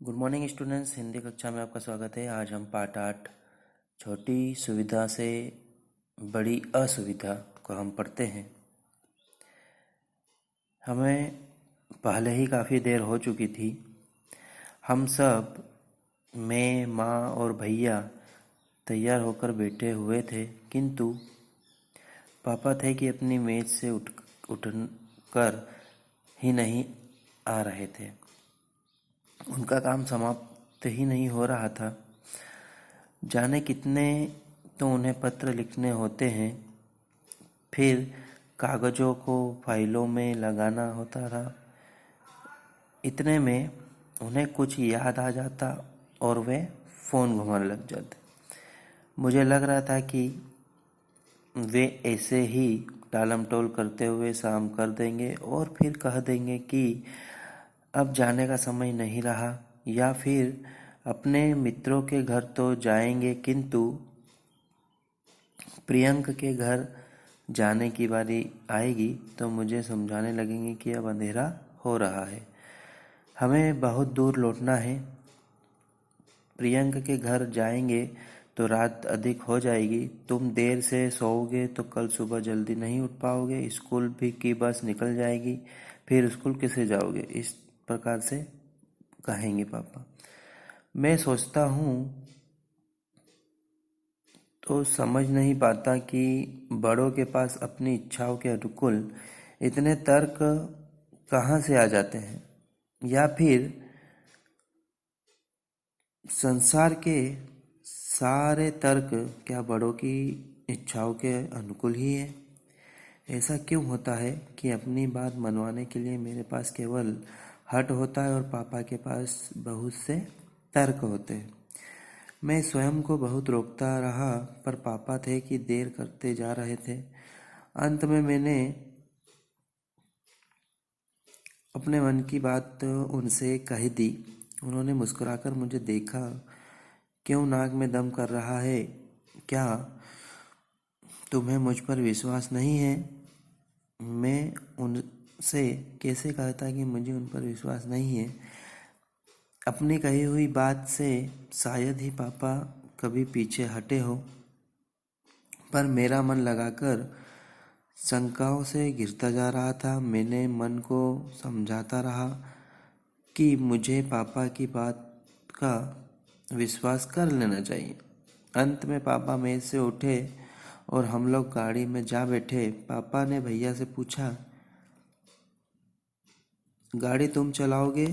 Good morning students. Hindi कक्षा में आपका स्वागत है। आज हम पाठ 8 छोटी सुविधा से बड़ी असुविधा को हम पढ़ते हैं। हमें पहले ही काफ़ी देर हो चुकी थी। हम सब, मैं, माँ और भैया तैयार होकर बैठे हुए थे, किंतु पापा थे कि अपनी मेज से उठकर ही नहीं आ रहे थे। उनका काम समाप्त ही नहीं हो रहा था। जाने कितने तो उन्हें पत्र लिखने होते हैं, फिर कागज़ों को फाइलों में लगाना होता था। इतने में उन्हें कुछ याद आ जाता और वे फ़ोन घुमाने लग जाते। मुझे लग रहा था कि वे ऐसे ही टालम टोल करते हुए शाम कर देंगे और फिर कह देंगे कि अब जाने का समय नहीं रहा, या फिर अपने मित्रों के घर तो जाएंगे, किंतु प्रियंक के घर जाने की बारी आएगी तो मुझे समझाने लगेंगे कि अब अंधेरा हो रहा है, हमें बहुत दूर लौटना है। प्रियंक के घर जाएंगे तो रात अधिक हो जाएगी, तुम देर से सोओगे तो कल सुबह जल्दी नहीं उठ पाओगे, स्कूल भी की बस निकल जाएगी, फिर स्कूल कैसे जाओगे, इस प्रकार से कहेंगे पापा। मैं सोचता हूँ तो समझ नहीं पाता कि बड़ों के पास अपनी इच्छाओं के अनुकूल इतने तर्क कहाँ से आ जाते हैं, या फिर संसार के सारे तर्क क्या बड़ों की इच्छाओं के अनुकूल ही है। ऐसा क्यों होता है कि अपनी बात मनवाने के लिए मेरे पास केवल हट होता है और पापा के पास बहुत से तर्क होते हैं। मैं स्वयं को बहुत रोकता रहा, पर पापा थे कि देर करते जा रहे थे। अंत में मैंने अपने मन की बात उनसे कह दी। उन्होंने मुस्कुराकर मुझे देखा। क्यों नाक में दम कर रहा है? क्या तुम्हें मुझ पर विश्वास नहीं है? मैं उनसे कैसे कहता कि मुझे उन पर विश्वास नहीं है। अपनी कही हुई बात से शायद ही पापा कभी पीछे हटे हो, पर मेरा मन लगाकर शंकाओं से घिरता जा रहा था। मैंने मन को समझाता रहा कि मुझे पापा की बात का विश्वास कर लेना चाहिए। अंत में पापा मेज से उठे और हम लोग गाड़ी में जा बैठे। पापा ने भैया से पूछा, गाड़ी तुम चलाओगे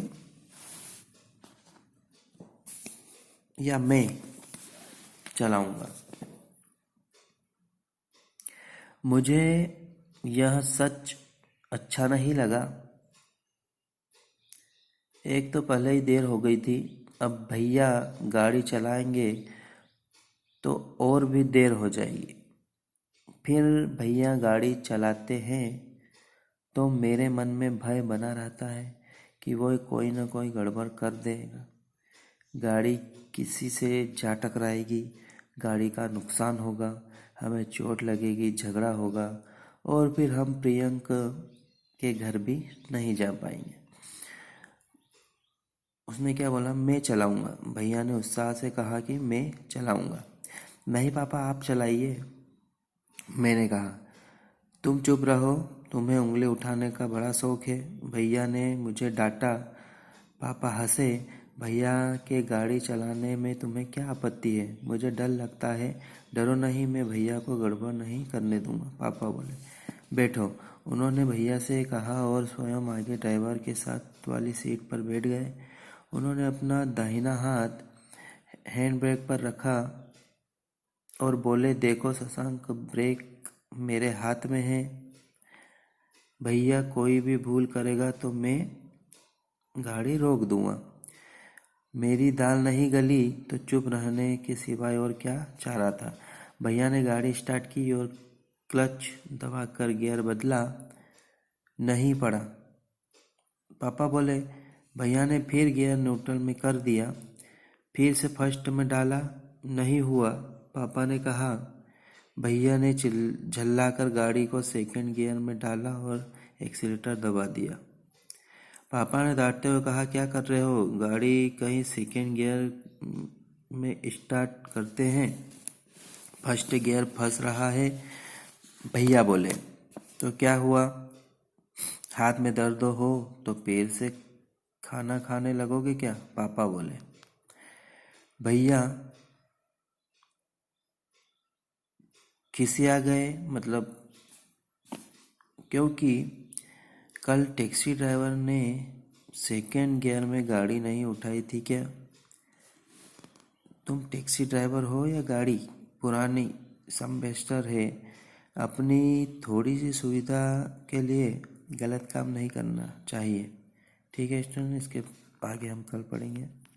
या मैं चलाऊंगा? मुझे यह सच अच्छा नहीं लगा। एक तो पहले ही देर हो गई थी, अब भैया गाड़ी चलाएंगे तो और भी देर हो जाएगी। फिर भैया गाड़ी चलाते हैं तो मेरे मन में भय बना रहता है कि वो कोई ना कोई गड़बड़ कर देगा। गाड़ी किसी से जा टकराएगी, गाड़ी का नुकसान होगा, हमें चोट लगेगी, झगड़ा होगा, और फिर हम प्रियंक के घर भी नहीं जा पाएंगे। उसने क्या बोला? मैं चलाऊंगा। भैया ने उत्साह से कहा कि मैं चलाऊंगा। नहीं पापा, आप चलाइए, मैंने कहा। तुम चुप रहो, तुम्हें उंगली उठाने का बड़ा शौक है, भैया ने मुझे डांटा। पापा हंसे। भैया के गाड़ी चलाने में तुम्हें क्या आपत्ति है? मुझे डर लगता है। डरो नहीं, मैं भैया को गड़बड़ नहीं करने दूंगा, पापा बोले। बैठो, उन्होंने भैया से कहा और स्वयं आगे ड्राइवर के साथ वाली सीट पर बैठ गए। उन्होंने अपना दाहिना हाथ हैंड ब्रेक पर रखा और बोले, देखो शशांक, ब्रेक मेरे हाथ में है। भैया कोई भी भूल करेगा तो मैं गाड़ी रोक दूंगा। मेरी दाल नहीं गली तो चुप रहने के सिवाय और क्या चारा था। भैया ने गाड़ी स्टार्ट की और क्लच दबाकर गियर बदला। नहीं पड़ा। पापा बोले। भैया ने फिर गियर न्यूट्रल में कर दिया, फिर से फर्स्ट में डाला। नहीं हुआ। पापा ने कहा। भैया ने झल्लाकर गाड़ी को सेकंड गियर में डाला और एक्सीलेटर दबा दिया। पापा ने डांटते हुए कहा, क्या कर रहे हो? गाड़ी कहीं सेकेंड गियर में स्टार्ट करते हैं, फर्स्ट गियर फंस रहा है। भैया बोले, तो क्या हुआ? हाथ में दर्द हो तो पैर से खाना खाने लगोगे क्या? पापा बोले। भैया खिसिया गए, मतलब क्योंकि कल टैक्सी ड्राइवर ने सेकेंड गियर में गाड़ी नहीं उठाई थी क्या? तुम टैक्सी ड्राइवर हो या गाड़ी पुरानी समवेस्टर है? अपनी थोड़ी सी सुविधा के लिए गलत काम नहीं करना चाहिए। ठीक है स्टूडेंट, इसके आगे हम कल पढ़ेंगे।